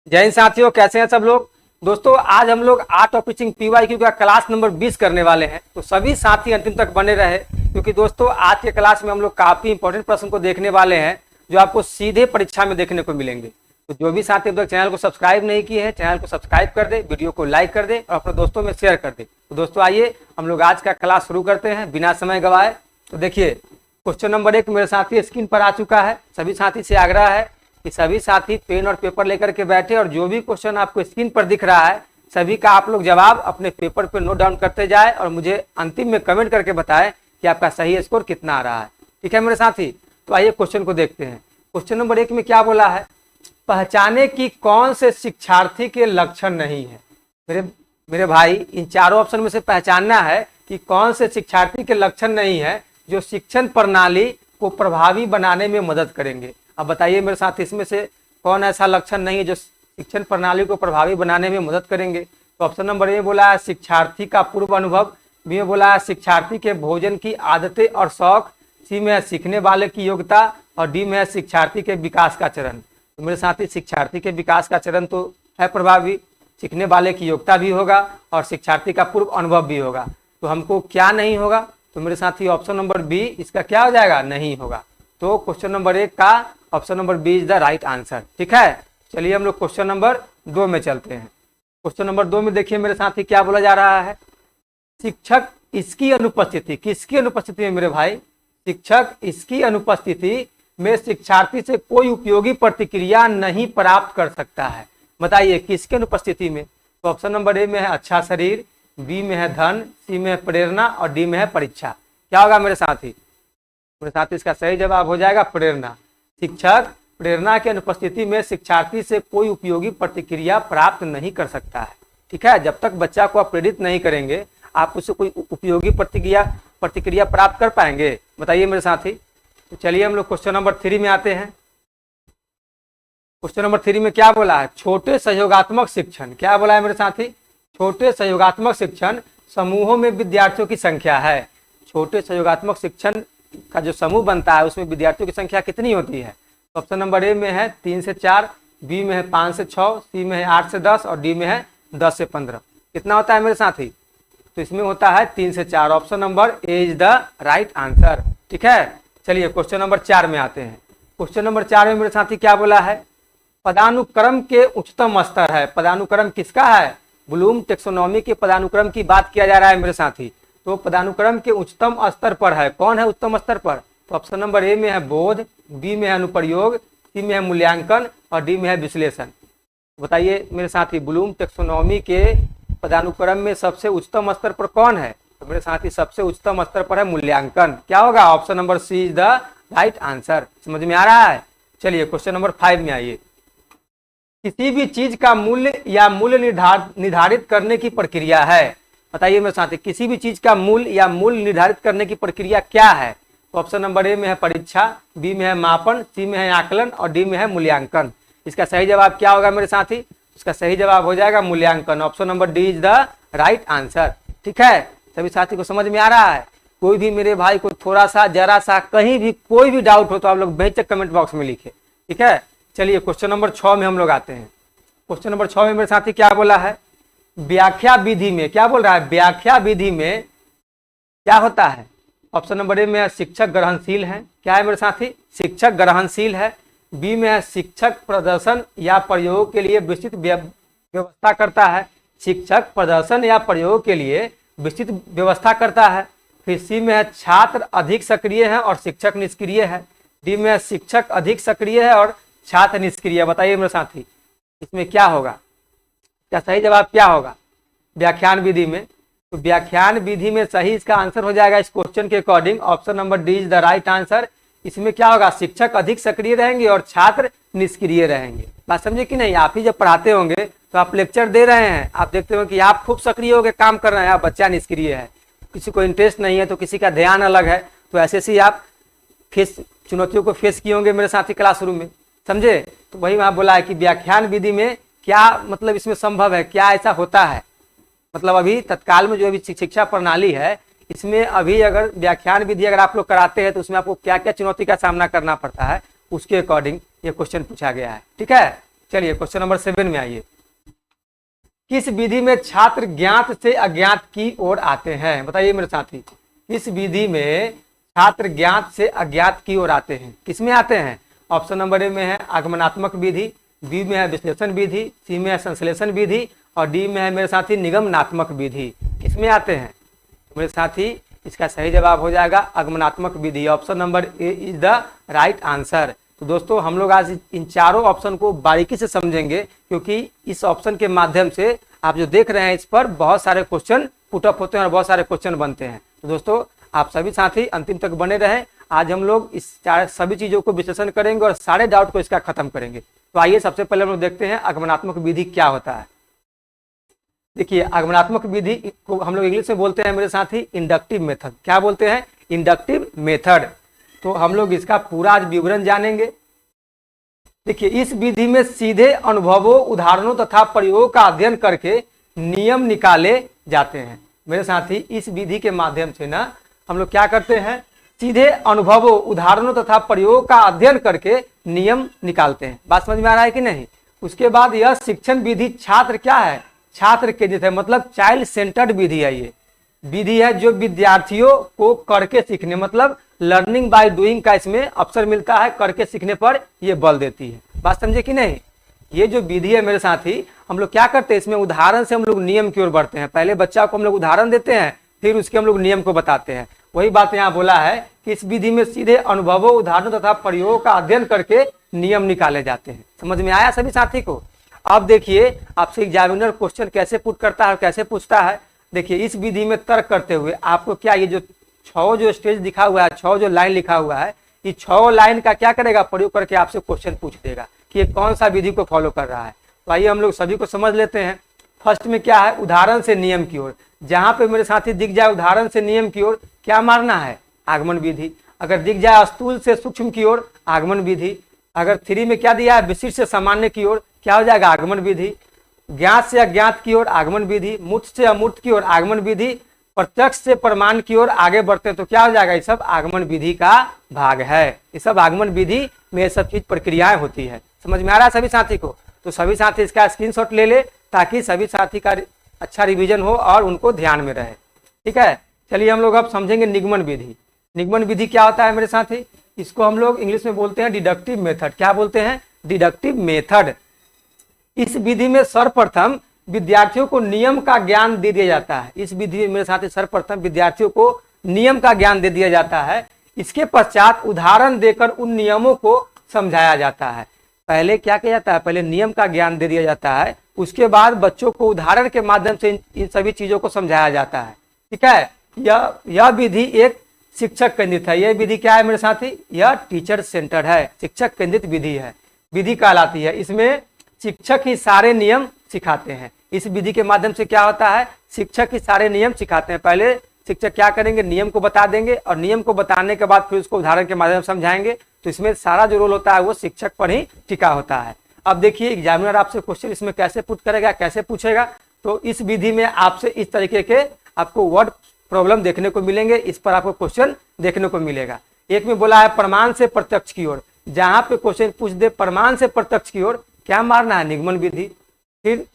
जय हिंद साथियों, कैसे हैं सब लोग। दोस्तों आज हम लोग आर्ट ऑफ टीचिंग पीवाईक्यू का क्लास नंबर 20 करने वाले हैं, तो सभी साथी अंतिम तक बने रहे क्योंकि दोस्तों आज के क्लास में हम लोग काफी इंपॉर्टेंट प्रश्न को देखने वाले हैं जो आपको सीधे परीक्षा में देखने को मिलेंगे। तो जो भी साथी अब तक चैनल को सब्सक्राइब नहीं किए हैं, चैनल को सब्सक्राइब कर दे, वीडियो को लाइक कर दे और अपने दोस्तों में शेयर कर दे। तो दोस्तों आइए हम लोग आज का क्लास शुरू करते हैं बिना समय गवाए। तो देखिए क्वेश्चन नंबर 1 मेरे साथी स्क्रीन पर आ चुका है। सभी साथी से आग्रह है कि सभी साथी पेन और पेपर लेकर के बैठे और जो भी क्वेश्चन आपको स्क्रीन पर दिख रहा है सभी का आप लोग जवाब अपने पेपर पे नोट डाउन करते जाए और मुझे अंतिम में कमेंट करके बताएं कि आपका सही स्कोर कितना आ रहा है। ठीक है मेरे साथी, तो आइए क्वेश्चन को देखते हैं। क्वेश्चन नंबर 1 में क्या बोला है, पहचाने कि कौन से शिक्षार्थी के लक्षण नहीं है। मेरे भाई इन चारों ऑप्शन में से पहचानना है कि कौन से शिक्षार्थी के लक्षण नहीं है जो शिक्षण प्रणाली को प्रभावी बनाने में मदद करेंगे। अब बताइए मेरे साथ इसमें से कौन ऐसा लक्षण नहीं है जो शिक्षण प्रणाली को प्रभावी बनाने में मदद करेंगे। तो ऑप्शन नंबर ए बोला है शिक्षार्थी का पूर्व अनुभव, बी में बोला है शिक्षार्थी के भोजन की आदतें और शौक, सी में है सीखने वाले की योग्यता और डी में है शिक्षार्थी के विकास का चरण। तो मेरे साथी शिक्षार्थी के विकास का चरण तो है प्रभावी, सीखने वाले की योग्यता भी होगा और शिक्षार्थी का पूर्व अनुभव भी होगा। तो हमको क्या नहीं होगा, तो मेरे साथी ऑप्शन नंबर बी इसका क्या हो जाएगा, नहीं होगा। तो क्वेश्चन नंबर 1 का option number B is the right answer. ठीक है, चलिए हम लोग क्वेश्चन नंबर 2 में चलते हैं। क्वेश्चन नंबर 2 में देखिए मेरे साथी क्या बोला जा रहा है, शिक्षक इसकी अनुपस्थिति, किसकी अनुपस्थिति में मेरे भाई, शिक्षक इसकी अनुपस्थिति में शिक्षार्थी से कोई उपयोगी प्रतिक्रिया नहीं प्राप्त कर सकता है। बताइए किसकी अनुपस्थिति में। तो ऑप्शन नंबर ए में है अच्छा शरीर, बी में है धन, सी में है प्रेरणा और डी में है परीक्षा। क्या होगा मेरे साथी, मेरे साथ इसका सही जवाब हो जाएगा प्रेरणा। शिक्षक प्रेरणा की अनुपस्थिति में शिक्षार्थी से कोई उपयोगी प्रतिक्रिया प्राप्त नहीं कर सकता है। ठीक है, जब तक बच्चा को आप प्रेरित नहीं करेंगे आप उससे कोई उपयोगी प्रतिक्रिया प्राप्त कर पाएंगे, बताइए मेरे साथी। तो चलिए हम लोग क्वेश्चन नंबर 3 में आते हैं। क्वेश्चन नंबर 3 में क्या बोला है, छोटे सहयोगात्मक शिक्षण। क्या बोला है मेरे साथी, छोटे सहयोगात्मक शिक्षण समूहों में विद्यार्थियों की संख्या है। छोटे सहयोगात्मक शिक्षण का जो समूह बनता है उसमें विद्यार्थियों की संख्या कितनी होती है। तो ऑप्शन नंबर ए में है 3 से 4, बी में है 5 से 6, सी में है 8 से 10 और डी में है 10 से 15। कितना होता है मेरे साथी, तो इसमें होता है 3 से 4। Option number A is the right answer. ठीक है, चलिए क्वेश्चन नंबर 4 में आते हैं। क्वेश्चन नंबर 4 में मेरे साथी क्या बोला है, पदानुक्रम के उच्चतम स्तर है। पदानुक्रम किसका है, ब्लूम टेक्सोनॉमी के पदानुक्रम की बात किया जा रहा है मेरे साथी। तो पदानुक्रम के उच्चतम स्तर पर है, कौन है उच्चतम स्तर पर। तो ऑप्शन नंबर ए में है बोध, बी में है अनुप्रयोग, सी में है मूल्यांकन और डी में है विश्लेषण। बताइए मेरे साथी ब्लूम टेक्सोनॉमी के पदानुक्रम में सबसे उच्चतम स्तर पर कौन है। तो मेरे साथी सबसे उच्चतम स्तर पर है मूल्यांकन। क्या होगा, option number C is the right answer. समझ में आ रहा है। चलिए क्वेश्चन नंबर 5 में आइए। किसी भी चीज का मूल्य या मूल्य निर्धारित करने की प्रक्रिया है। बताइए मेरे साथी किसी भी चीज का मूल्य या मूल्य निर्धारित करने की प्रक्रिया क्या है। तो ऑप्शन नंबर ए में है परीक्षा, बी में है मापन, सी में है आकलन और डी में है मूल्यांकन। इसका सही जवाब क्या होगा मेरे साथी, इसका सही जवाब हो जाएगा मूल्यांकन। Option number D is the right answer. ठीक है, सभी साथी को समझ में आ रहा है। कोई भी मेरे भाई को थोड़ा सा जरा सा कहीं भी कोई भी डाउट हो तो आप लोग बेशक कमेंट बॉक्स में लिखे। ठीक है, चलिए क्वेश्चन नंबर 6 में हम लोग आते हैं। क्वेश्चन नंबर 6 में मेरे साथी क्या बोला है, व्याख्या विधि में। क्या बोल रहा है, व्याख्या विधि में क्या होता है। ऑप्शन नंबर ए में है शिक्षक ग्रहणशील है। क्या है मेरे साथी, शिक्षक ग्रहणशील है। बी में है शिक्षक प्रदर्शन या प्रयोग के लिए विस्तृत व्यवस्था करता है। शिक्षक प्रदर्शन या प्रयोग के लिए विस्तृत व्यवस्था करता है। फिर सी में है छात्र अधिक सक्रिय है और शिक्षक निष्क्रिय है। डी में है शिक्षक अधिक सक्रिय है और छात्र निष्क्रिय। बताइए मेरे साथी इसमें क्या होगा, क्या सही जवाब क्या होगा व्याख्यान विधि में। तो व्याख्यान विधि में सही इसका आंसर हो जाएगा इस क्वेश्चन के according option number D is the right answer. इसमें क्या होगा, शिक्षक अधिक सक्रिय रहेंगे और छात्र निष्क्रिय रहेंगे। बात समझे कि नहीं। आप ही जब पढ़ाते होंगे तो आप लेक्चर दे रहे हैं, आप देखते हो कि आप खूब सक्रिय होकर काम कर रहे हैं, आप बच्चा निष्क्रिय है, किसी को इंटरेस्ट नहीं है तो किसी का ध्यान अलग है। तो ऐसे ही आप चुनौतियों को फेस किए होंगे मेरे साथी क्लासरूम में, समझे। तो वही वहाँ बोला है कि व्याख्यान विधि में क्या मतलब इसमें संभव है, क्या ऐसा होता है। मतलब अभी तत्काल में जो अभी शिक्षा प्रणाली है इसमें अभी अगर व्याख्यान विधि अगर आप लोग कराते हैं तो उसमें आपको क्या क्या चुनौती का सामना करना पड़ता है उसके अकॉर्डिंग ये क्वेश्चन पूछा गया है। ठीक है, चलिए क्वेश्चन नंबर 7 में आइए। किस विधि में छात्र ज्ञात से अज्ञात की ओर आते हैं? बताइए मेरे साथी, किस विधि में छात्र ज्ञात से अज्ञात की ओर आते हैं? किसमें आते हैं? ऑप्शन नंबर ए में है आगमनात्मक विधि, बी में है विश्लेषण विधि, सी में है संश्लेषण विधि और डी में है मेरे साथी निगमनात्मक विधि। किसमें आते हैं मेरे साथी? इसका सही जवाब हो जाएगा आगमनात्मक विधि। Option number A is the right answer. तो दोस्तों हम लोग आज इन चारों ऑप्शन को बारीकी से समझेंगे, क्योंकि इस ऑप्शन के माध्यम से आप जो देख रहे हैं इस पर बहुत सारे क्वेश्चन पुटअप होते हैं और बहुत सारे क्वेश्चन बनते हैं। तो दोस्तों आप सभी साथी अंतिम तक बने रहें। आज हम लोग इस सभी चीजों को विश्लेषण करेंगे और सारे डाउट को इसका खत्म करेंगे। तो आइए सबसे पहले हम लोग देखते हैं आगमनात्मक विधि क्या होता है। देखिए आगमनात्मक विधि को हम लोग इंग्लिश में बोलते हैं मेरे साथी इंडक्टिव मेथड। क्या बोलते हैं? Inductive method. तो हम लोग इसका पूरा आज विवरण जानेंगे। देखिए इस विधि में सीधे अनुभवों, उदाहरणों तथा प्रयोगों का अध्ययन करके नियम निकाले जाते हैं। मेरे साथी इस विधि के माध्यम से ना हम लोग क्या करते हैं? सीधे अनुभवों, उदाहरणों तथा प्रयोगों का अध्ययन करके नियम निकालते हैं। बात समझ में आ रहा है कि नहीं? उसके बाद यह शिक्षण विधि छात्र क्या है? छात्र केंद्रित है, मतलब चाइल्ड सेंटर्ड विधि है। ये विधि है जो विद्यार्थियों को करके सीखने, मतलब लर्निंग बाय डूइंग का इसमें अवसर मिलता है, करके सीखने पर ये बल देती है। बात समझे कि नहीं? ये जो विधि है मेरे साथी, हम लोग क्या करते हैं इसमें उदाहरण से हम लोग नियम की ओर बढ़ते हैं। पहले बच्चा को हम लोग उदाहरण देते हैं, फिर उसके हम लोग नियम को बताते हैं। वही बात यहाँ बोला है कि इस विधि में सीधे अनुभवों, उदाहरणों तथा प्रयोगों का अध्ययन करके नियम निकाले जाते हैं। समझ में आया सभी साथी को? अब देखिए आपसे एग्जामिनर क्वेश्चन कैसे पुट करता है, कैसे पूछता है। देखिए इस विधि में तर्क करते हुए आपको क्या, ये जो 6 जो स्टेज दिखा हुआ है, 6 जो लाइन लिखा हुआ है, ये 6 लाइन का क्या करेगा? प्रयोग करके आपसे क्वेश्चन पूछ देगा कि ये कौन सा विधि को फॉलो कर रहा है। तो आइए हम लोग सभी को समझ लेते हैं। फर्स्ट में क्या है? उदाहरण से नियम की ओर। जहां पे मेरे साथी दिख जाए उदाहरण से नियम की ओर, क्या मारना है? आगमन विधि। अगर दिख जाए स्थूल से सूक्ष्म की ओर, आगमन विधि। अगर 3 में क्या दिया है? विशिष्ट से सामान्य की ओर, क्या हो जाएगा? आगमन विधि। ज्ञात से अज्ञात की ओर, आगमन विधि। मूर्त से अमूर्त की ओर, आगमन विधि। प्रत्यक्ष से प्रमाण की ओर आगे बढ़ते हैं तो क्या हो जाएगा? ये सब आगमन विधि का भाग है। ये सब आगमन विधि में सब चीज प्रक्रियाएं होती है। समझ में आ रहा है सभी साथी को? तो सभी साथी इसका स्क्रीनशॉट ले ले ताकि सभी साथी का अच्छा रिवीजन हो और उनको ध्यान में रहे। ठीक है, चलिए हम लोग अब समझेंगे निगमन विधि। निगमन विधि क्या होता है मेरे साथी? इसको हम लोग इंग्लिश में बोलते हैं डिडक्टिव मेथड। क्या बोलते हैं? Deductive method. इस विधि में सर्वप्रथम विद्यार्थियों को नियम का ज्ञान दे दिया जाता है। इस विधि में मेरे साथी सर्वप्रथम विद्यार्थियों को नियम का ज्ञान दे दिया जाता है। इसके पश्चात उदाहरण देकर उन नियमों को समझाया जाता है। पहले क्या किया जाता है? पहले नियम का ज्ञान दे दिया जाता है, उसके बाद बच्चों को उदाहरण के माध्यम से इन सभी चीजों को समझाया जाता है। ठीक है, यह विधि एक शिक्षक केंद्रित है। यह विधि क्या है मेरे साथी? यह टीचर सेंटर्ड है, शिक्षक केंद्रित विधि है, विधि कहलाती है। इसमें शिक्षक ही सारे नियम सिखाते हैं। इस विधि के माध्यम से क्या होता है? शिक्षक ही सारे नियम सिखाते हैं। पहले शिक्षक क्या करेंगे? नियम को बता देंगे और नियम को बताने के बाद फिर उसको उदाहरण के माध्यम से समझाएंगे। तो इसमें सारा जो रोल होता है वो शिक्षक पर ही टिका होता है। अब देखिए एग्जामिनर आपसे क्वेश्चन इसमें कैसे पुट करेगा, कैसे पूछेगा। तो इस विधि में आपसे इस तरीके के आपको वर्ड प्रॉब्लम देखने को मिलेंगे, इस पर आपको क्वेश्चन देखने को मिलेगा। एक में बोला है प्रमाण से प्रत्यक्ष की ओर। जहां पे क्वेश्चन पूछ दे प्रमाण से प्रत्यक्ष की ओर, क्या मारना है? निगमन विधि। फिर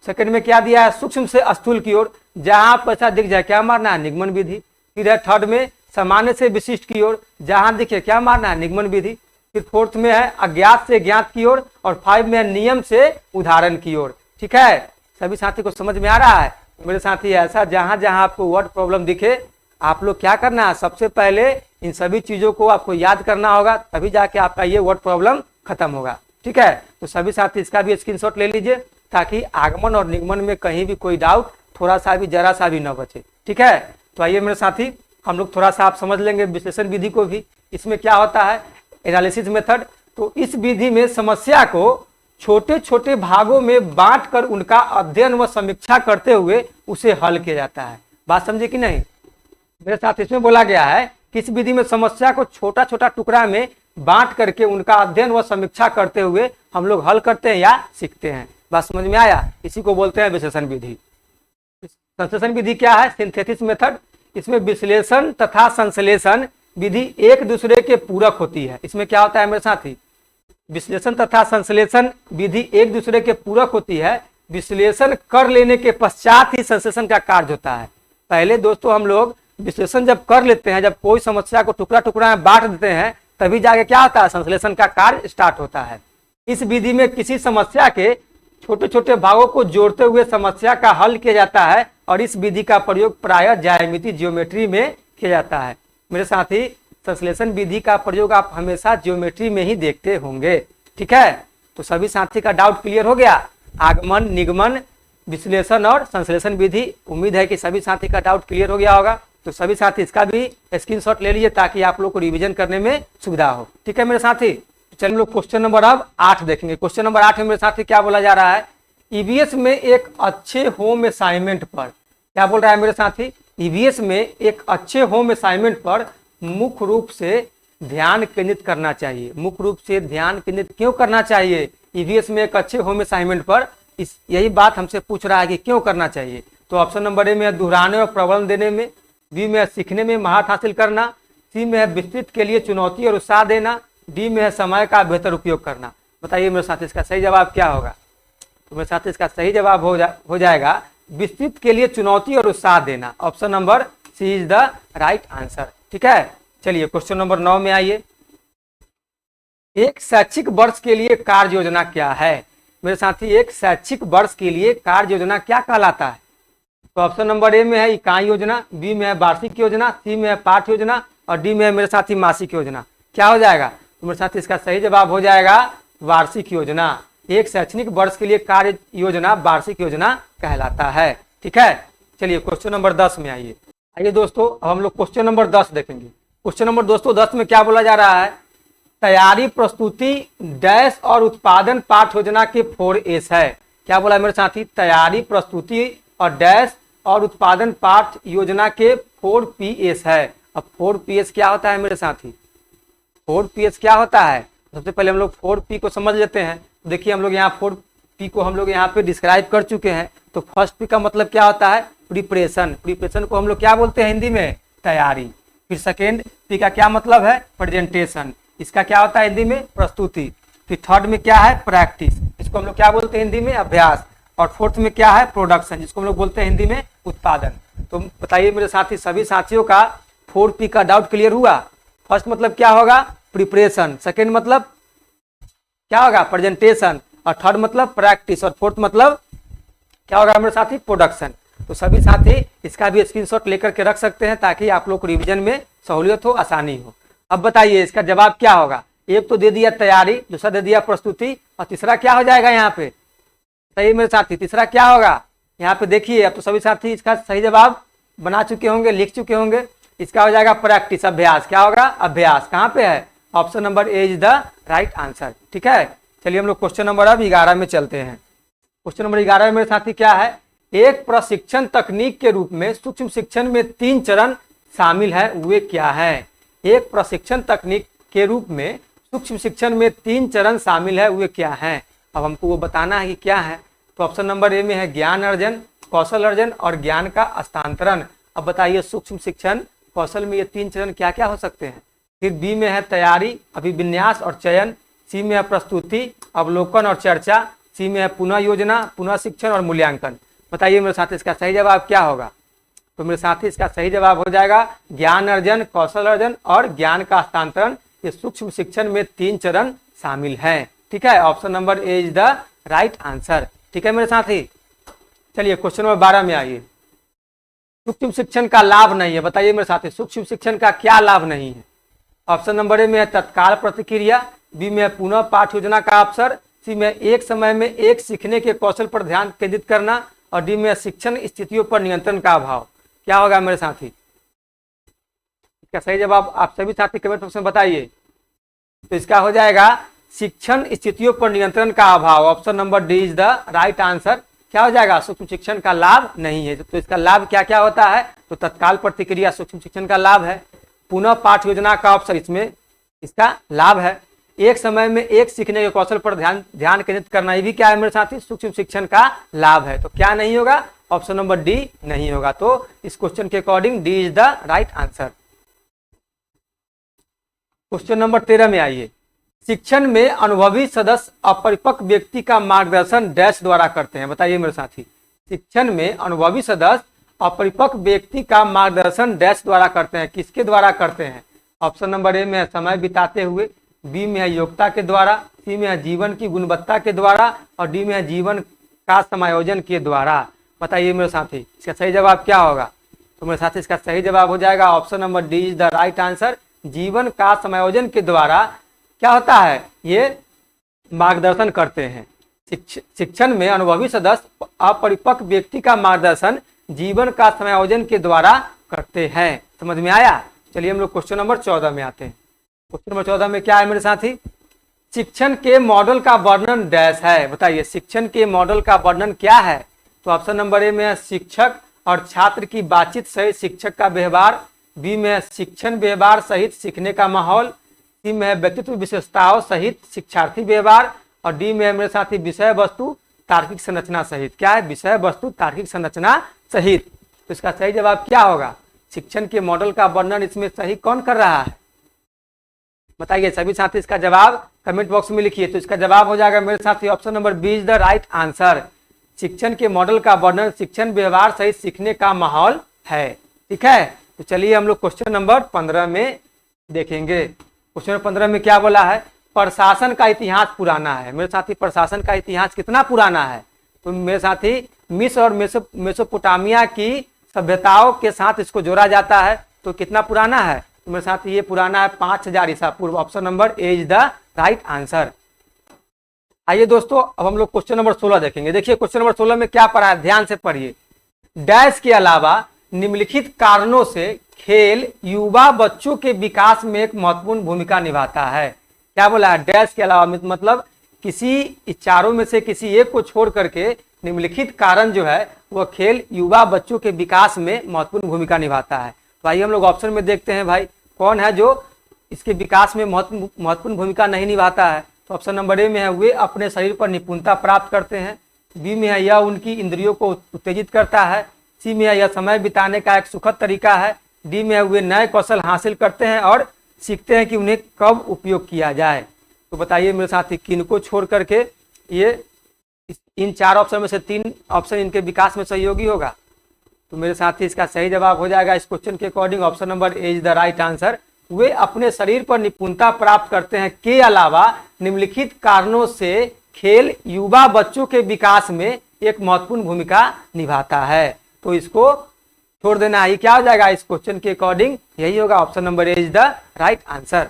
सेकंड में क्या दिया है? सूक्ष्म से स्थूल की ओर। जहां पैसा दिख जाए क्या मारना है? निगमन विधि। फिर है थर्ड में सामान्य से विशिष्ट की ओर। जहां दिखे क्या मारना है? निगमन विधि। फिर फोर्थ में है अज्ञात से ज्ञात की ओर और 5 में है नियम से उदाहरण की ओर। ठीक है, सभी साथी को समझ में आ रहा है? मेरे साथी ऐसा जहां जहां आपको वर्ड प्रॉब्लम दिखे आप लोग क्या करना है? सबसे पहले इन सभी चीजों को आपको याद करना होगा, तभी जाके आपका ये वर्ड प्रॉब्लम खत्म होगा। ठीक है, तो सभी साथी इसका भी स्क्रीनशॉट ले लीजिए ताकि आगमन और निगमन में कहीं भी कोई डाउट थोड़ा सा भी जरा सा भी न बचे। ठीक है, तो आइए मेरे साथी हम लोग थोड़ा सा आप समझ लेंगे विश्लेषण विधि को भी। इसमें क्या होता है? Analysis method. तो इस विधि में समस्या को छोटे छोटे भागों में बांट कर उनका अध्ययन व समीक्षा करते हुए उसे हल किया जाता है। बात समझे कि नहीं? मेरे साथ इसमें बोला गया है कि इस विधि में समस्या को छोटा छोटा टुकड़ा में बांट करके उनका अध्ययन व समीक्षा करते हुए हम लोग हल करते हैं या सीखते हैं। बात समझ में आया? इसी को बोलते हैं विश्लेषण विधि। संश्लेषण विधि क्या है? Synthesis method. इसमें विश्लेषण तथा संश्लेषण विधि एक दूसरे के पूरक होती है। इसमें क्या होता है मेरे साथी? विश्लेषण तथा संश्लेषण विधि एक दूसरे के पूरक होती है। विश्लेषण कर लेने के पश्चात ही संश्लेषण का कार्य होता है। पहले दोस्तों हम लोग विश्लेषण जब कर लेते हैं, जब कोई समस्या को टुकड़ा टुकड़ा में बांट देते हैं, तभी जाके क्या होता है, संश्लेषण का कार्य स्टार्ट होता है। इस विधि में किसी समस्या के छोटे छोटे भागों को जोड़ते हुए समस्या का हल किया जाता है और इस विधि का प्रयोग प्रायः ज्यामिति ज्योमेट्री में किया जाता है। मेरे साथी, संश्लेषण विधि का प्रयोग आप हमेशा ज्योमेट्री में ही देखते होंगे। ठीक है, तो सभी साथी का डाउट क्लियर हो गया। आगमन, निगमन, विश्लेषण और संश्लेषण विधि, उम्मीद है कि सभी साथी का डाउट क्लियर हो गया होगा। तो सभी साथी इसका भी स्क्रीनशॉट ले लीजिए ताकि आप लोग को रिवीजन करने में सुविधा हो। ठीक है मेरे साथी, चलिए हम लोग क्वेश्चन नंबर अब 8 देखेंगे। क्वेश्चन नंबर 8 में मेरे साथी क्या बोला जा रहा है, ईवीएस में एक अच्छे होम असाइनमेंट पर, क्या बोल रहा है मेरे साथी, ईवीएस में एक अच्छे होम असाइनमेंट पर मुख्य रूप से ध्यान केंद्रित करना चाहिए। मुख्य रूप से ध्यान केंद्रित क्यों करना चाहिए ईवीएस में एक अच्छे होम असाइनमेंट पर, यही बात हमसे पूछ रहा है कि क्यों करना चाहिए। तो ऑप्शन नंबर ए में है दोहराने और प्रबंधन देने में, बी में है सीखने में महारत हासिल करना, सी में है विस्तृत के लिए चुनौती और उत्साह देना, डी में है समय का बेहतर उपयोग करना। बताइए मेरे साथ इसका सही जवाब क्या होगा। तो मेरे साथ इसका सही जवाब हो जाएगा विस्तृत के लिए चुनौती और उत्साह देना। Option number C is the right answer. ठीक है, चलिए क्वेश्चन नंबर 9 में आइए। एक शैक्षिक वर्ष के लिए कार्य योजना क्या है मेरे साथी, एक शैक्षिक वर्ष के लिए कार्य योजना क्या कहलाता है। तो ऑप्शन नंबर ए में है इकाई योजना, बी में है वार्षिक योजना, सी में है पाठ्य योजना और डी में है मेरे साथी मासिक योजना। क्या हो जाएगा, तो मेरे साथी इसका सही जवाब हो जाएगा वार्षिक योजना। एक शैक्षणिक वर्ष के लिए कार्य योजना वार्षिक योजना कहलाता है। ठीक है, चलिए क्वेश्चन नंबर 10 में आइए। आइए दोस्तों, अब हम लोग क्वेश्चन नंबर 10 देखेंगे। क्वेश्चन नंबर दोस्तों 10 में क्या बोला जा रहा है, तैयारी, प्रस्तुति, डैश और उत्पादन पाठ्य योजना के 4 एस है। क्या बोला मेरे साथी, तैयारी, प्रस्तुति और डैश और उत्पादन पाठ्य योजना के 4 PS है। अब 4 PS क्या होता है मेरे साथी, 4 PS क्या होता है, सबसे पहले हम लोग 4P को समझ लेते हैं। देखिए हम लोग यहाँ 4P को हम लोग यहाँ पे डिस्क्राइब कर चुके हैं। तो फर्स्ट P का मतलब क्या होता है, प्रिपरेशन। प्रिपरेशन को हम लोग क्या बोलते हैं हिंदी में, तैयारी। फिर सेकेंड P का क्या मतलब है, प्रेजेंटेशन। इसका क्या होता है हिंदी में, प्रस्तुति। फिर थर्ड में क्या है, प्रैक्टिस। इसको हम लोग क्या बोलते हैं हिंदी में, अभ्यास। और फोर्थ में क्या है, प्रोडक्शन, जिसको हम लोग बोलते हैं हिंदी में उत्पादन। तो बताइए मेरे साथी, सभी साथियों का 4P का डाउट क्लियर हुआ। फर्स्ट मतलब क्या होगा, प्रिपरेशन। सेकेंड मतलब क्या होगा, प्रेजेंटेशन। और थर्ड मतलब प्रैक्टिस। और फोर्थ मतलब क्या होगा मेरे साथी, प्रोडक्शन। तो सभी साथी इसका भी स्क्रीनशॉट लेकर के रख सकते हैं ताकि आप लोग को रिवीजन में सहूलियत हो, आसानी हो। अब बताइए इसका जवाब क्या होगा। एक तो दे दिया तैयारी, दूसरा दे दिया प्रस्तुति और तीसरा क्या हो जाएगा यहाँ पे, सही मेरे साथी, तीसरा क्या होगा यहाँ पे देखिए। अब तो सभी साथी इसका सही जवाब बना चुके होंगे, लिख चुके होंगे। इसका हो जाएगा प्रैक्टिस, अभ्यास। क्या होगा, अभ्यास। कहाँ पे है, option number A is the right answer. ठीक है, चलिए हम लोग क्वेश्चन नंबर अब 11 में चलते हैं। क्वेश्चन नंबर 11 में मेरे साथी क्या है, एक प्रशिक्षण तकनीक के रूप में सूक्ष्म शिक्षण में 3 चरण शामिल है, वे क्या है। एक प्रशिक्षण तकनीक के रूप में सूक्ष्म शिक्षण में 3 चरण शामिल है, वे क्या है। अब हमको वो बताना है कि क्या है। तो ऑप्शन नंबर ए में है ज्ञान अर्जन, कौशल अर्जन और ज्ञान का हस्तांतरण। अब बताइए सूक्ष्म शिक्षण कौशल में ये 3 चरण क्या क्या हो सकते हैं। फिर बी में है तैयारी, अभिविन्यास और चयन। सी में है प्रस्तुति, अवलोकन और चर्चा। सी में है पुनः योजना, पुनः शिक्षण और मूल्यांकन। बताइए मेरे साथ इसका सही जवाब क्या होगा। तो मेरे साथी इसका सही जवाब हो जाएगा ज्ञान अर्जन, कौशल अर्जन और ज्ञान का हस्तांतरण। ये सूक्ष्म शिक्षण में 3 चरण शामिल हैं। ठीक है, option number A is the right answer. ठीक है मेरे साथी, चलिए क्वेश्चन नंबर 12 में आइए। सूक्ष्म शिक्षण का लाभ नहीं है, बताइए मेरे साथी सूक्ष्म शिक्षण का क्या लाभ नहीं है। ऑप्शन नंबर ए में है तत्काल प्रतिक्रिया, बी में है पुनः पाठ्य योजना का अवसर, सी में एक समय में एक सीखने के कौशल पर ध्यान केंद्रित करना और डी में शिक्षण स्थितियों पर नियंत्रण का अभाव। क्या होगा मेरे साथी, इसका सही जवाब आप सभी साथी कमेंट बॉक्स में बताइए। तो इसका हो जाएगा शिक्षण स्थितियों पर नियंत्रण का अभाव। Option number D is the right answer. क्या हो जाएगा, सूक्ष्म शिक्षण का लाभ नहीं है। तो इसका लाभ क्या क्या होता है, तो तत्काल प्रतिक्रिया सूक्ष्म शिक्षण का लाभ है, पुनः पाठ्य योजना का अवसर इसमें इसका लाभ है, एक समय में एक सीखने के कौशल पर ध्यान केंद्रित करना, ये भी क्या है मेरे साथी, सूक्ष्म शिक्षण का लाभ है। तो क्या नहीं होगा, ऑप्शन नंबर डी नहीं होगा। तो इस क्वेश्चन के according D is the right answer. Question number 13 में आइए। शिक्षण में अनुभवी सदस्य अपरिपक्व व्यक्ति का मार्गदर्शन डैश द्वारा करते हैं। बताइए मेरे साथी, शिक्षण में अनुभवी सदस्य अपरिपक्व व्यक्ति का मार्गदर्शन डैश द्वारा करते हैं। किसके द्वारा करते हैं? ऑप्शन नंबर ए में है समय बिताते हुए, बी में है योग्यता के द्वारा, सी में है जीवन की गुणवत्ता के द्वारा और डी में है जीवन का समायोजन के द्वारा। बताइए मेरे साथी, इसका सही जवाब क्या होगा? तो मेरे साथी इसका सही जवाब हो जाएगा option number D is the right answer. जीवन का समायोजन के द्वारा क्या होता है? ये मार्गदर्शन करते हैं। शिक्षण में अनुभवी सदस्य अपरिपक्व व्यक्ति का मार्गदर्शन जीवन का समायोजन के द्वारा करते हैं। समझ में आया? चलिए हम लोग क्वेश्चन नंबर 14 में आते हैं। क्वेश्चन नंबर 14 में क्या है मेरे साथी? शिक्षण के मॉडल का वर्णन डैश है। बताइए शिक्षण के मॉडल का वर्णन क्या है? तो ऑप्शन नंबर ए में है शिक्षक और छात्र की बातचीत सहित शिक्षक का व्यवहार, बी में है शिक्षण व्यवहार सहित सीखने का माहौल, सी में है व्यक्तित्व विशेषताओं सहित शिक्षार्थी व्यवहार और डी में है मेरे साथी विषय वस्तु तार्किक संरचना सहित। क्या है? विषय वस्तु तार्किक संरचना सहित। तो इसका सही जवाब क्या होगा? शिक्षण के मॉडल का वर्णन इसमें सही कौन कर रहा है? बताइए सभी साथी, इसका जवाब कमेंट बॉक्स में लिखिए। तो इसका जवाब हो जाएगा मेरे साथी option number B is the right answer. शिक्षण के मॉडल का वर्णन शिक्षण व्यवहार सहित सीखने का माहौल है। ठीक है, तो चलिए हम लोग क्वेश्चन नंबर 15 में देखेंगे। क्वेश्चन नंबर 15 में क्या बोला है? प्रशासन का इतिहास पुराना है। मेरे साथी प्रशासन का इतिहास कितना पुराना है? तो मेरे साथी मिस्र और मेसोपोटामिया की सभ्यताओं के साथ इसको जोड़ा जाता है। तो कितना पुराना है? तो मेरे साथ ये पुराना है 5000 ईसा पूर्व। Option number A is the right answer. आइए दोस्तों, अब हम लोग क्वेश्चन नंबर 16 देखेंगे। देखिए क्वेश्चन नंबर 16 में क्या पढ़ा है, ध्यान से पढ़िए। डैश के अलावा निम्नलिखित कारणों से खेल युवा बच्चों के विकास में एक महत्वपूर्ण भूमिका निभाता है। क्या बोला है? डैश के अलावा मतलब किसी चारों में से किसी एक को छोड़ करके निम्नलिखित कारण जो है वह खेल युवा बच्चों के विकास में महत्वपूर्ण भूमिका निभाता है। तो आइए हम लोग ऑप्शन में देखते हैं भाई कौन है जो इसके विकास में महत्वपूर्ण भूमिका नहीं निभाता है। तो ऑप्शन नंबर ए में है वे अपने शरीर पर निपुणता प्राप्त करते हैं, बी में है यह उनकी इंद्रियों को उत्तेजित करता है, सी में है यह समय बिताने का एक सुखद तरीका है, डी में है वे नए कौशल हासिल करते हैं और सीखते हैं कि उन्हें कब उपयोग किया जाए। तो बताइए मेरे साथी किनको छोड़ करके ये इन 4 ऑप्शन में से 3 ऑप्शन इनके विकास में सहयोगी होगा? तो मेरे साथी इसका सही जवाब हो जाएगा इस क्वेश्चन के according option number A is the right answer. वे अपने शरीर पर निपुणता प्राप्त करते हैं के अलावा निम्नलिखित कारणों से खेल युवा बच्चों के विकास में एक महत्वपूर्ण भूमिका निभाता है। तो इसको छोड़ देना है। क्या हो जाएगा इस क्वेश्चन के अकॉर्डिंग? यही होगा option number A is the right answer.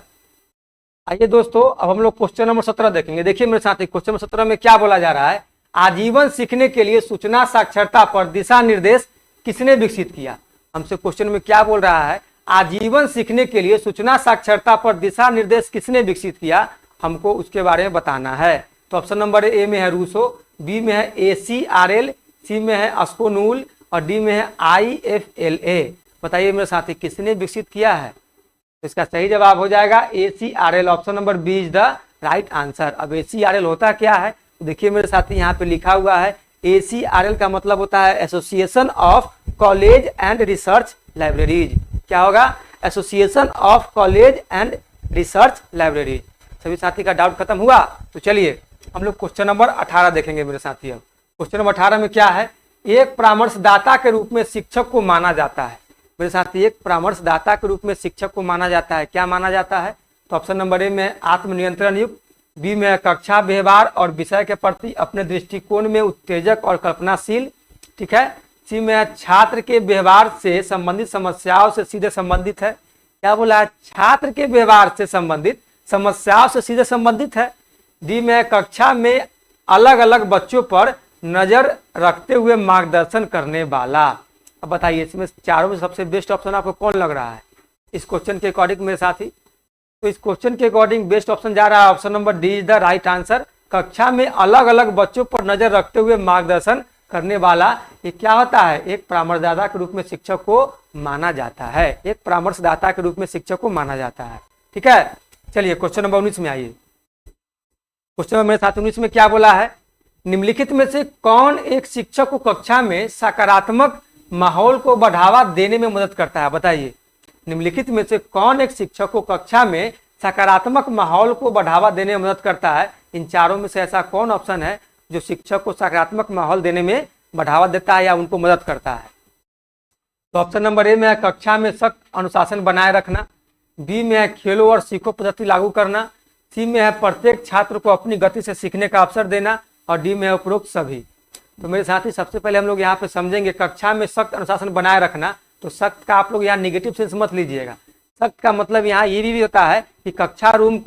आइए दोस्तों, अब हम लोग क्वेश्चन नंबर 17 देखेंगे। देखिए मेरे साथी क्वेश्चन नंबर 17 में क्या बोला जा रहा है? आजीवन सीखने के लिए सूचना साक्षरता पर दिशा निर्देश किसने विकसित किया? हमसे क्वेश्चन में क्या बोल रहा है? आजीवन सीखने के लिए सूचना साक्षरता पर दिशा निर्देश किसने विकसित किया? हमको उसके बारे में बताना है। तो ऑप्शन नंबर ए में है रूसो, बी में है ACRL, सी में है अस्कोनूल और डी में है IFLA। बताइए मेरे साथी किसने विकसित किया है? तो इसका सही जवाब हो जाएगा ACRL। Option number B is the right answer. अब ACRL होता क्या है? तो देखिए मेरे साथी यहाँ पे लिखा हुआ है ACRL का मतलब होता है association of college and research libraries. क्या होगा? Association of college and research libraries. सभी साथी का डाउट खत्म हुआ? तो चलिए हम लोग क्वेश्चन नंबर 18 देखेंगे मेरे साथी। अब क्वेश्चन नंबर 18 में क्या है? एक परामर्शदाता के रूप में शिक्षक को माना जाता है। मेरे साथी एक परामर्शदाता के रूप में शिक्षक को माना जाता है। क्या माना जाता है? तो ऑप्शन नंबर ए में आत्मनियंत्रण युक्त, बी में कक्षा व्यवहार और विषय के प्रति अपने दृष्टिकोण में उत्तेजक और कल्पनाशील। ठीक है, सी में छात्र के व्यवहार से संबंधित समस्याओं से सीधे संबंधित है। क्या बोला है? छात्र के व्यवहार से संबंधित समस्याओं से सीधे संबंधित है। डी में कक्षा में अलग अलग बच्चों पर नजर रखते हुए मार्गदर्शन करने वाला। अब बताइए इसमें चारों में सबसे बेस्ट ऑप्शन आपको कौन लग रहा है इस क्वेश्चन के अकॉर्डिंग मेरे साथी? तो इस क्वेश्चन के अकॉर्डिंग बेस्ट ऑप्शन जा रहा है option number D is the right answer. कक्षा में अलग अलग बच्चों पर नजर रखते हुए मार्गदर्शन करने वाला ये क्या होता है? एक परामर्शदाता के रूप में शिक्षक को माना जाता है। एक परामर्शदाता के रूप में शिक्षक को माना जाता है। ठीक है, चलिए क्वेश्चन नंबर 19 में आइए। क्वेश्चन नंबर मेरे साथ 19 में क्या बोला है? निम्नलिखित में से कौन एक शिक्षक को कक्षा में सकारात्मक माहौल को बढ़ावा देने में मदद करता है? बताइए निम्नलिखित में से कौन एक शिक्षक को कक्षा में सकारात्मक माहौल को बढ़ावा देने में मदद करता है। इन चारों में से ऐसा कौन ऑप्शन है जो शिक्षक को सकारात्मक माहौल देने में बढ़ावा देता है या उनको मदद करता है? तो ऑप्शन नंबर ए में है कक्षा में सख्त अनुशासन बनाए रखना, बी में है खेलो और सीखो पद्धति लागू करना, सी में है प्रत्येक छात्र को अपनी गति से सीखने का अवसर देना और डी में है उपरोक्त सभी। तो मेरे साथी सबसे पहले हम लोग यहाँ पे समझेंगे कक्षा में सख्त अनुशासन बनाए रखना। तो सख्त का आप लोग यहाँ निगेटिव सेंस मत लीजिएगा। सख्त का मतलब यहाँ ये भी होता है कि क्लासरूम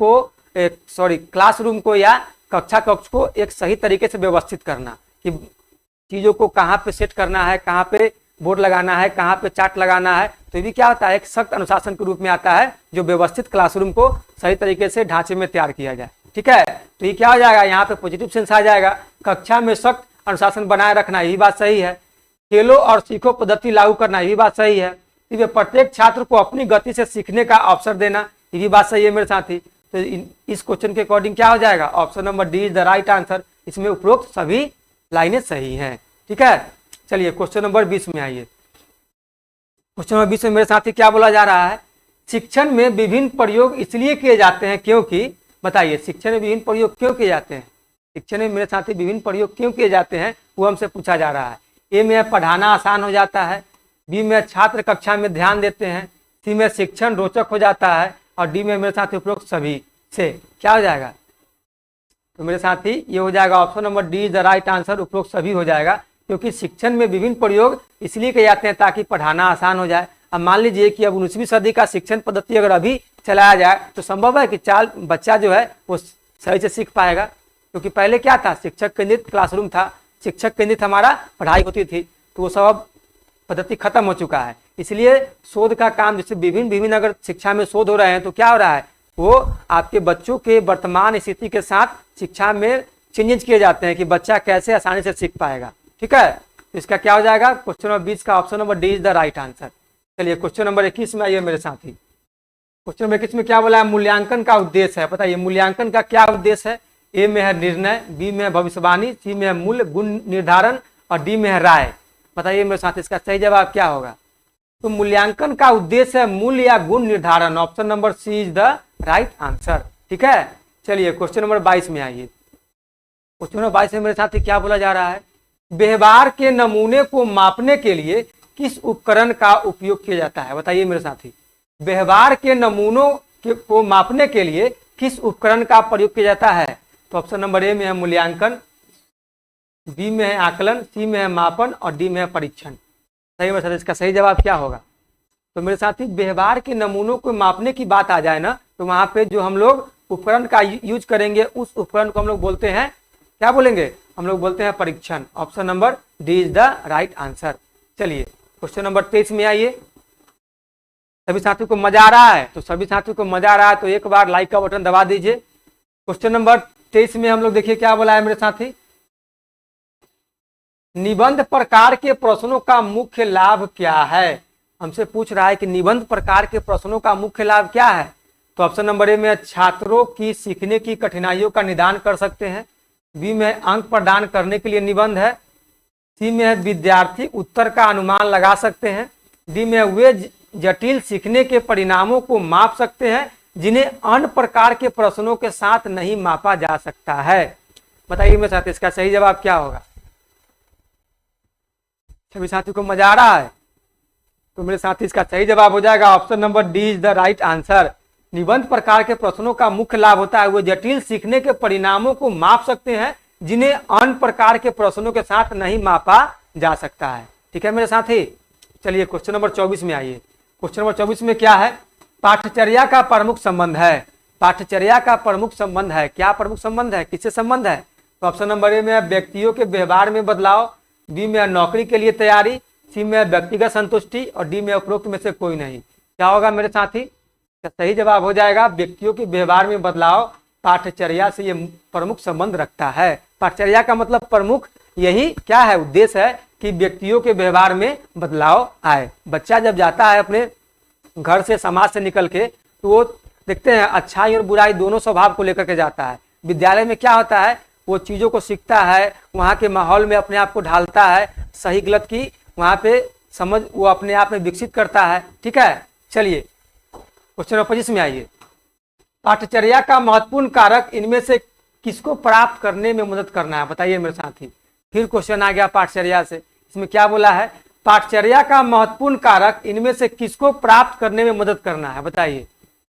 को या कक्षा कक्ष को एक सही तरीके से व्यवस्थित करना, कि चीज़ों को कहाँ पे सेट करना है, कहाँ पे बोर्ड लगाना है, कहाँ पे चार्ट लगाना है। तो ये भी क्या होता है, एक सख्त अनुशासन के रूप में आता है जो व्यवस्थित क्लासरूम को सही तरीके से ढांचे में तैयार किया जाए। ठीक है, तो ये क्या हो जाएगा, यहाँ पे पॉजिटिव सेंस आ जाएगा। कक्षा में सख्त अनुशासन बनाए रखना, यही बात सही है। खेलो और सीखो पद्धति लागू करना, यही बात सही है। ठीक है, प्रत्येक छात्र को अपनी गति से सीखने का अवसर देना, ये भी बात सही है मेरे साथी। तो इस क्वेश्चन के अकॉर्डिंग क्या हो जाएगा, option number D is the right answer. इसमें उपरोक्त सभी लाइनें सही हैं। ठीक है, चलिए क्वेश्चन नंबर 20 में आइए। क्वेश्चन नंबर 20 में मेरे साथी क्या बोला जा रहा है, शिक्षण में विभिन्न प्रयोग इसलिए किए जाते हैं क्योंकि, बताइए शिक्षण में विभिन्न प्रयोग क्यों किए जाते हैं? शिक्षण में मेरे साथी विभिन्न प्रयोग क्यों किए जाते हैं वो हमसे पूछा जा रहा है। ए में पढ़ाना आसान हो जाता है, बी में छात्र कक्षा में ध्यान देते हैं, सी में शिक्षण रोचक हो जाता है और डी में मेरे साथी उपरोक्त सभी से क्या हो जाएगा। तो मेरे साथी ये हो जाएगा option number D is the right answer, उपरोक्त सभी हो जाएगा। क्योंकि शिक्षण में विभिन्न प्रयोग इसलिए किए जाते हैं ताकि पढ़ाना आसान हो जाए। अब मान लीजिए कि अब 19वीं सदी का शिक्षण पद्धति अगर अभी चलाया जाए तो संभव है कि बच्चा जो है वो सही से सीख पाएगा। क्योंकि पहले क्या था, शिक्षक केंद्रित क्लासरूम था, शिक्षक केंद्रित हमारा पढ़ाई होती थी, तो वो सब पद्धति खत्म हो चुका है। इसलिए शोध का काम, जैसे विभिन्न अगर शिक्षा में शोध हो रहे हैं तो क्या हो रहा है, वो आपके बच्चों के वर्तमान स्थिति के साथ शिक्षा में चेंजेस किए जाते हैं कि बच्चा कैसे आसानी से सीख पाएगा। ठीक है, तो इसका क्या हो जाएगा, क्वेश्चन नंबर 20 का option number D is the right answer. चलिए क्वेश्चन नंबर 21 में आइए मेरे साथी। क्वेश्चन नंबर 21 में क्या बोला है, मूल्यांकन का उद्देश्य है। बताइए मूल्यांकन का क्या उद्देश्य है? ए में है निर्णय, बी में है भविष्यवाणी, सी में है मूल्य गुण निर्धारण और डी में है राय। बताइए मेरे साथ इसका सही जवाब क्या होगा। तो मूल्यांकन का उद्देश्य है मूल्य या गुण निर्धारण, option number C is the right answer. ठीक है, चलिए क्वेश्चन नंबर 22 में आइए। क्वेश्चन नंबर 22 में मेरे साथ क्या बोला जा रहा है, व्यवहार के नमूने को मापने के लिए किस उपकरण का उपयोग किया जाता है? बताइए मेरे साथी, व्यवहार के नमूनों को मापने के लिए किस उपकरण का प्रयोग किया जाता है? तो ऑप्शन नंबर ए में है मूल्यांकन, बी में है आकलन, सी में है मापन और डी में है परीक्षण। सही मेरे साथ इसका सही जवाब क्या होगा। तो मेरे साथी व्यवहार के नमूनों को मापने की बात आ जाए ना, तो वहां पे जो हम लोग उपकरण का यूज करेंगे उस उपकरण को हम लोग बोलते हैं, क्या बोलेंगे, हम लोग बोलते हैं परीक्षण। Option number D is the right answer. चलिए क्वेश्चन नंबर 23 में आइए। सभी साथियों को मजा आ रहा है? तो सभी साथियों को मजा आ रहा है तो एक बार लाइक का बटन दबा दीजिए। क्वेश्चन नंबर 23 में हम लोग देखिए क्या बोला है मेरे साथी, निबंध प्रकार के प्रश्नों का मुख्य लाभ क्या है? हमसे पूछ रहा है कि निबंध प्रकार के प्रश्नों का मुख्य लाभ क्या है। तो ऑप्शन नंबर ए में छात्रों की सीखने की कठिनाइयों का निदान कर सकते हैं, बी में अंक प्रदान करने के लिए निबंध है, सी में विद्यार्थी उत्तर का अनुमान लगा सकते हैं, डी में वे जटिल सीखने के परिणामों को माप सकते हैं जिन्हें अन्य प्रकार के प्रश्नों के साथ नहीं मापा जा सकता है। बताइए मेरे साथ इसका सही जवाब क्या होगा। सभी साथी को मजा आ रहा है? तो मेरे साथ इसका सही जवाब हो जाएगा option number D is the right answer. निबंध प्रकार के प्रश्नों का मुख्य लाभ होता है वो जटिल सीखने के परिणामों को माप सकते हैं जिन्हें अन्य प्रकार के प्रश्नों के साथ नहीं मापा जा सकता है। ठीक है मेरे साथी, चलिए क्वेश्चन नंबर 24 में आइए। क्वेश्चन नंबर 24 में क्या है, पाठ्यचर्या का प्रमुख संबंध है। पाठ्यचर्या का प्रमुख संबंध है, क्या प्रमुख संबंध है, किससे संबंध है? तो ऑप्शन नंबर ए में व्यक्तियों के व्यवहार में बदलाव, बी में नौकरी के लिए तैयारी, सी में व्यक्तिगत संतुष्टि और डी में उपरोक्त में से कोई नहीं। क्या होगा मेरे साथी, सही जवाब हो जाएगा व्यक्तियों के व्यवहार में बदलाव पाठ्यचर्या से ये प्रमुख संबंध रखता है। पाठ्यचर्या का मतलब प्रमुख यही क्या है, उद्देश्य है कि व्यक्तियों के व्यवहार में बदलाव आए। बच्चा जब जाता है अपने घर से समाज से निकल के तो वो देखते हैं अच्छाई और बुराई दोनों स्वभाव को लेकर के जाता है। विद्यालय में क्या होता है, वो चीज़ों को सीखता है, वहाँ के माहौल में अपने आप को ढालता है, सही गलत की वहाँ पे समझ वो अपने आप में विकसित करता है। ठीक है, चलिए क्वेश्चन नंबर 25 में आइए। पाठचर्या का महत्वपूर्ण कारक इनमें से किसको प्राप्त करने में मदद करना है? बताइए मेरे साथी। फिर क्वेश्चन आ गया पाठचर्या से। इसमें क्या बोला है? पाठचर्या का महत्वपूर्ण कारक इनमें से किसको प्राप्त करने में मदद करना है? बताइए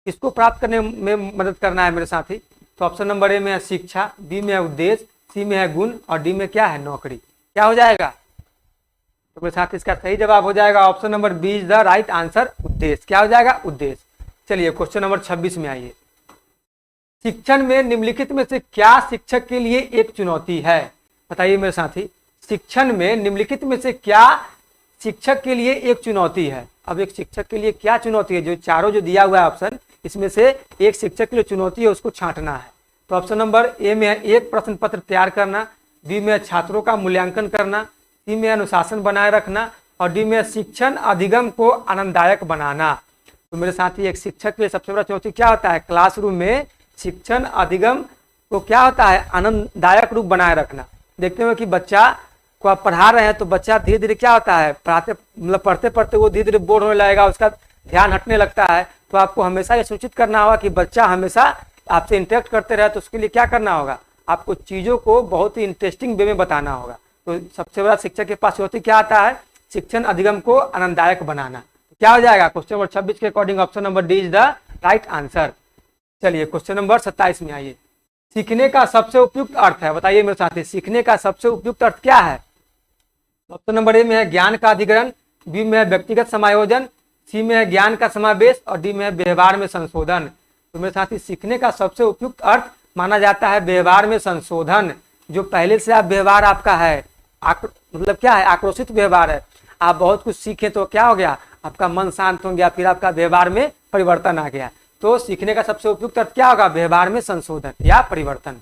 किसको प्राप्त करने में मदद करना है मेरे साथी? तो ऑप्शन नंबर ए में है शिक्षा, बी में है उद्देश्य, सी में है गुण और डी में क्या है? नौकरी। क्या हो जाएगा? तो मेरे साथ इसका सही जवाब हो जाएगा option number B is the right answer, उद्देश्य। क्या हो जाएगा? उद्देश्य। चलिए क्वेश्चन नंबर 26 में आइए। शिक्षण में निम्नलिखित में से क्या शिक्षक के लिए एक चुनौती है? बताइए मेरे साथी। शिक्षण में निम्नलिखित में से क्या शिक्षक के लिए एक चुनौती है? अब एक शिक्षक के लिए क्या चुनौती है? जो चारों जो दिया हुआ है ऑप्शन, इसमें से एक शिक्षक के लिए चुनौती है, उसको छांटना है। तो ऑप्शन नंबर ए में है एक प्रश्न पत्र तैयार करना, बी में छात्रों का मूल्यांकन करना, सी में अनुशासन बनाए रखना और डी में शिक्षण अधिगम को आनंददायक बनाना। तो मेरे साथी एक शिक्षक के लिए सबसे बड़ा चुनौती क्या होता है? क्लासरूम में शिक्षण अधिगम को क्या होता है? आनंददायक रूप बनाए रखना। देखते हुए कि बच्चा को आप पढ़ा रहे हैं तो बच्चा धीरे धीरे क्या होता है, पढ़ते पढ़ते वो धीरे धीरे बोर होने लगेगा, उसका ध्यान हटने लगता है। तो आपको हमेशा ये सूचित करना होगा कि बच्चा हमेशा आपसे इंटरेक्ट करते रहे। तो उसके लिए क्या करना होगा? आपको चीज़ों को बहुत ही इंटरेस्टिंग वे में बताना होगा। तो सबसे बड़ा शिक्षक के पास चुनौती क्या आता है? शिक्षण अधिगम को आनंददायक बनाना। क्या हो जाएगा? क्वेश्चन नंबर 26 के according option number D is the right answer. चलिए क्वेश्चन नंबर 27 में आइए। सीखने का सबसे उपयुक्त अर्थ है? बताइए मेरे साथी, सीखने का सबसे उपयुक्त अर्थ क्या है? ऑप्शन नंबर ए में है ज्ञान का अधिग्रहण, बी में है व्यक्तिगत समायोजन, सी में है ज्ञान का समावेश और डी में है व्यवहार में संशोधन। तो मेरे साथी सीखने का सबसे उपयुक्त अर्थ माना जाता है व्यवहार में संशोधन। जो पहले से आप व्यवहार आपका है मतलब क्या है? आक्रोशित व्यवहार है। आप बहुत कुछ सीखे तो क्या हो गया? आपका मन शांत हो गया, फिर आपका व्यवहार में परिवर्तन आ गया। तो सीखने का सबसे उपयुक्त अर्थ क्या होगा? व्यवहार में संशोधन या परिवर्तन।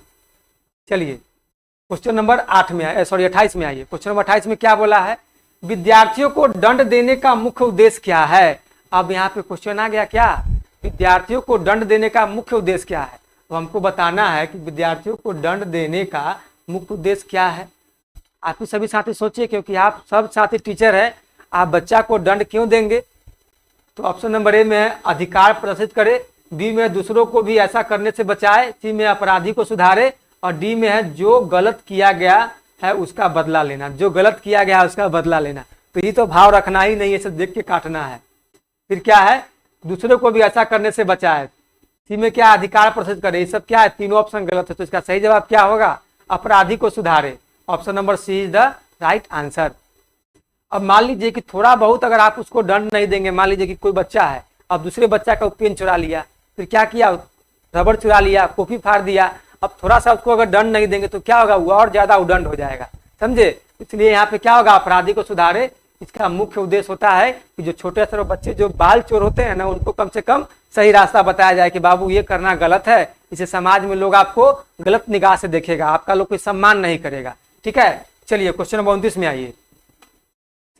चलिए क्वेश्चन नंबर 28 में आइए। क्वेश्चन नंबर 28 में क्या बोला है? विद्यार्थियों को दंड देने का मुख्य उद्देश्य क्या है? अब यहाँ पे क्वेश्चन आ गया क्या? विद्यार्थियों को दंड देने का मुख्य उद्देश्य क्या है? तो हमको बताना है कि विद्यार्थियों को दंड देने का मुख्य उद्देश्य क्या है। आप भी सभी साथी सोचिए, क्योंकि आप सब साथी टीचर है, आप बच्चा को दंड क्यों देंगे? तो ऑप्शन नंबर ए में है अधिकार प्रदर्शित करे, बी में दूसरों को भी ऐसा करने से बचाए, सी में अपराधी को सुधारे और डी में है जो गलत किया गया है उसका बदला लेना। जो गलत किया गया है उसका बदला लेना। तो ये तो भाव रखना ही नहीं है, सब देख के काटना है। फिर क्या है? दूसरों को भी ऐसा करने से बचाए, सी में क्या? अधिकार प्रदर्शित करे। ये सब क्या है? तीनों ऑप्शन गलत है। तो इसका सही जवाब क्या होगा? अपराधी को सुधारे। Option number C is the right answer. अब मान लीजिए कि थोड़ा बहुत अगर आप उसको दंड नहीं देंगे, मान लीजिए कि कोई बच्चा है, अब दूसरे बच्चा का पेन चुरा लिया, फिर क्या किया? रबड़ चुरा लिया, कॉपी फाड़ दिया। अब थोड़ा सा उसको अगर दंड नहीं देंगे तो क्या होगा? वो और ज्यादा उदंड हो जाएगा, समझे? इसलिए यहाँ पे क्या होगा? अपराधी को सुधारे। इसका मुख्य उद्देश्य होता है कि जो छोटे से बच्चे जो बाल चोर होते हैं ना, उनको कम से कम सही रास्ता बताया जाए कि बाबू ये करना गलत है, इसे समाज में लोग आपको गलत निगाह से देखेगा, आपका लोग कोई सम्मान नहीं करेगा। ठीक है, चलिए क्वेश्चन नंबर 29 में आइए।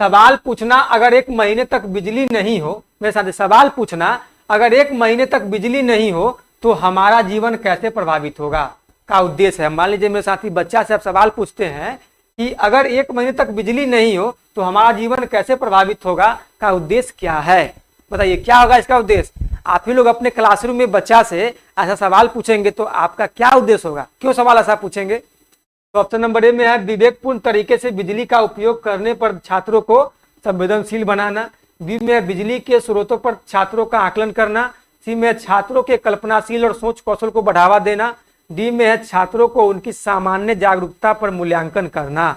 सवाल पूछना अगर 1 महीने तक बिजली नहीं हो, मेरे साथ सवाल पूछना अगर 1 महीने तक बिजली नहीं हो तो हमारा जीवन कैसे प्रभावित होगा का उद्देश्य है। मान लीजिए मेरे साथी बच्चा से आप सवाल पूछते हैं कि अगर 1 महीने तक बिजली नहीं हो तो हमारा जीवन कैसे प्रभावित होगा का उद्देश्य क्या है? बताइए क्या होगा इसका उद्देश्य? आप ही लोग अपने क्लासरूम में बच्चा से ऐसा सवाल पूछेंगे तो आपका क्या उद्देश्य होगा? क्यों सवाल ऐसा पूछेंगे? तो ऑप्शन नंबर ए में है विवेकपूर्ण तरीके से बिजली का उपयोग करने पर छात्रों को संवेदनशील बनाना, बी में बिजली के स्रोतों पर छात्रों का आकलन करना, सी में छात्रों के कल्पनाशील और सोच कौशल को बढ़ावा देना, डी में है छात्रों को उनकी सामान्य जागरूकता पर मूल्यांकन करना।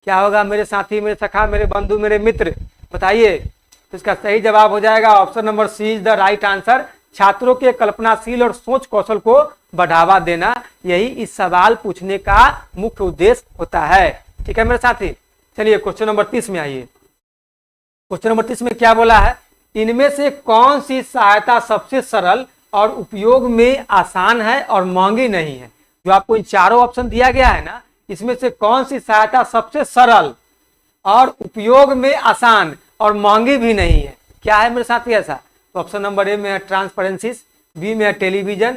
क्या होगा मेरे साथी, मेरे सखा, मेरे बंधु, मेरे मित्र? बताइए। तो इसका सही जवाब हो जाएगा option number C is the right answer. छात्रों के कल्पनाशील और सोच कौशल को बढ़ावा देना, यही इस सवाल पूछने का मुख्य उद्देश्य होता है। ठीक है मेरे साथी, चलिए क्वेश्चन नंबर 30 में आइए। क्वेश्चन नंबर 30 में क्या बोला है? इनमें से कौन सी सहायता सबसे सरल और उपयोग में आसान है और महंगी नहीं है? जो आपको इन चारों ऑप्शन दिया गया है ना, इसमें से कौन सी सहायता सबसे सरल और उपयोग में आसान और महंगी भी नहीं है? क्या है मेरे साथी ऐसा? तो ऑप्शन नंबर ए में है ट्रांसपेरेंसी, बी में है टेलीविजन,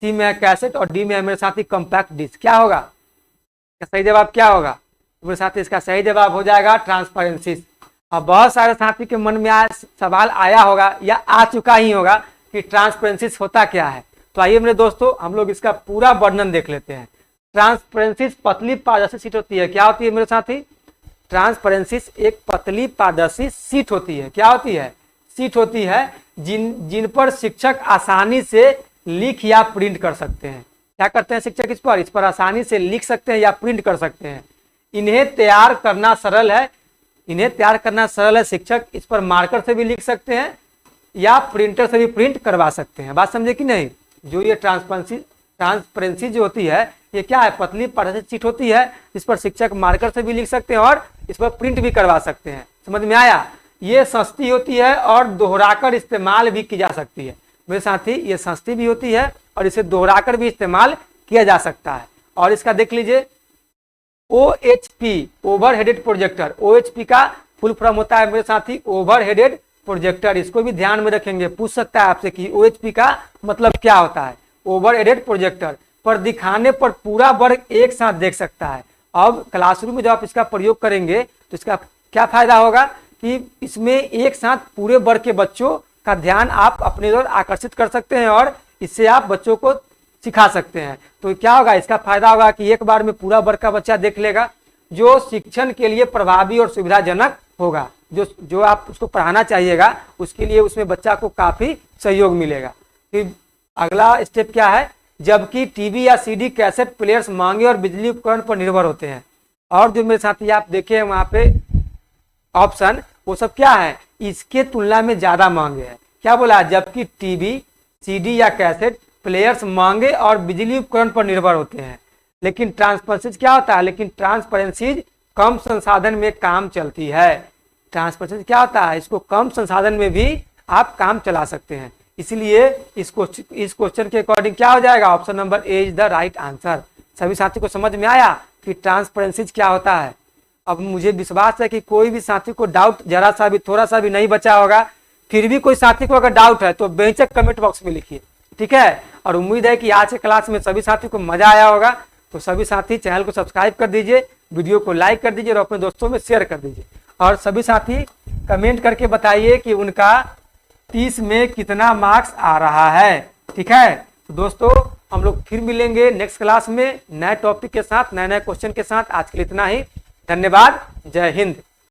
सी में है कैसेट और डी में है मेरे साथी कॉम्पैक्ट डिस्क। क्या होगा इसका सही जवाब? क्या होगा तो मेरे साथी? इसका सही जवाब हो जाएगा ट्रांसपेरेंसी। अब बहुत सारे साथी के मन में आज सवाल आया होगा या आ चुका ही होगा कि ट्रांसपेरेंसी होता क्या है। तो आइए मेरे दोस्तों हम लोग इसका पूरा वर्णन देख लेते हैं। ट्रांसपेरेंसी पतली पारदर्शी शीट होती है। क्या होती है मेरे साथी? ट्रांसपेरेंसी एक पतली पारदर्शी शीट होती है। क्या होती है? शीट होती है जिन पर शिक्षक आसानी से लिख या प्रिंट कर सकते हैं। क्या करते हैं शिक्षक? इस पर आसानी से लिख सकते हैं या प्रिंट कर सकते हैं। इन्हें तैयार करना सरल है। शिक्षक इस पर मार्कर से भी लिख सकते हैं या प्रिंटर से भी प्रिंट करवा सकते हैं। बात समझे कि नहीं? जो ये ट्रांसपेरेंसी जो होती है ये क्या है? पतली पारदर्शी शीट होती है इस पर शिक्षक मार्कर से भी लिख सकते हैं और इस पर प्रिंट भी करवा सकते हैं। समझ में आया? ये सस्ती होती है और दोहराकर इस्तेमाल भी की जा सकती है। मेरे साथी ये सस्ती भी होती है और इसे दोहराकर भी इस्तेमाल किया जा सकता है। और इसका देख लीजिए OHP ओवरहेडेड प्रोजेक्टर। OHP का फुल फॉर्म होता है मेरे साथी ओवरहेडेड प्रोजेक्टर। इसको भी ध्यान में रखेंगे, पूछ सकता है आपसे कि OHP का मतलब क्या होता है। ओवरहेडेड प्रोजेक्टर पर दिखाने पर पूरा वर्ग एक साथ देख सकता है। अब क्लासरूम में जब आप इसका प्रयोग करेंगे तो इसका क्या फायदा होगा कि इसमें एक साथ पूरे वर्ग के बच्चों का ध्यान आप अपनी ओर आकर्षित कर सकते हैं और इससे आप बच्चों को सिखा सकते हैं। तो क्या होगा? इसका फायदा होगा कि एक बार में पूरा वर्ग का बच्चा देख लेगा, जो शिक्षण के लिए प्रभावी और सुविधाजनक होगा। जो आप उसको पढ़ाना चाहिएगा उसके लिए उसमें बच्चा को काफी सहयोग मिलेगा। फिर अगला स्टेप क्या है? जबकि टीवी या सीडी कैसेट प्लेयर्स महंगे और बिजली उपकरण पर निर्भर होते हैं। और जो मेरे साथी आप देखे वहां पे ऑप्शन, वो सब क्या है? इसके तुलना में ज्यादा महंगे हैं। क्या बोला? जबकि टीवी, सीडी या कैसेट प्लेयर्स महंगे और बिजली उपकरण पर निर्भर होते हैं। लेकिन ट्रांसपेरेंसी क्या होता है? लेकिन ट्रांसपेरेंसी कम संसाधन में काम चलती है। ट्रांसपेरेंसी क्या होता है? इसको कम संसाधन में भी आप काम चला सकते हैं। इसलिए इस क्वेश्चन के अकॉर्डिंग क्या हो जाएगा? Option number A is the right answer. सभी साथी को समझ में आया कि ट्रांसपेरेंसी क्या होता है? अब मुझे विश्वास है कि कोई भी साथी को डाउट जरा सा भी थोड़ा सा भी नहीं बचा होगा। फिर भी कोई साथी को अगर डाउट है तो बेशक कमेंट बॉक्स में लिखिए, ठीक है। और उम्मीद है कि आज के क्लास में सभी साथी को मजा आया होगा। तो सभी साथी चैनल को सब्सक्राइब कर दीजिए, वीडियो को लाइक कर दीजिए और अपने दोस्तों में शेयर कर दीजिए। और सभी साथी कमेंट करके बताइए कि उनका 30 में कितना मार्क्स आ रहा है, ठीक है। तो दोस्तों हम लोग फिर मिलेंगे नेक्स्ट क्लास में नए टॉपिक के साथ, नए नए क्वेश्चन के साथ। आज के लिए इतना ही। धन्यवाद। जय हिंद।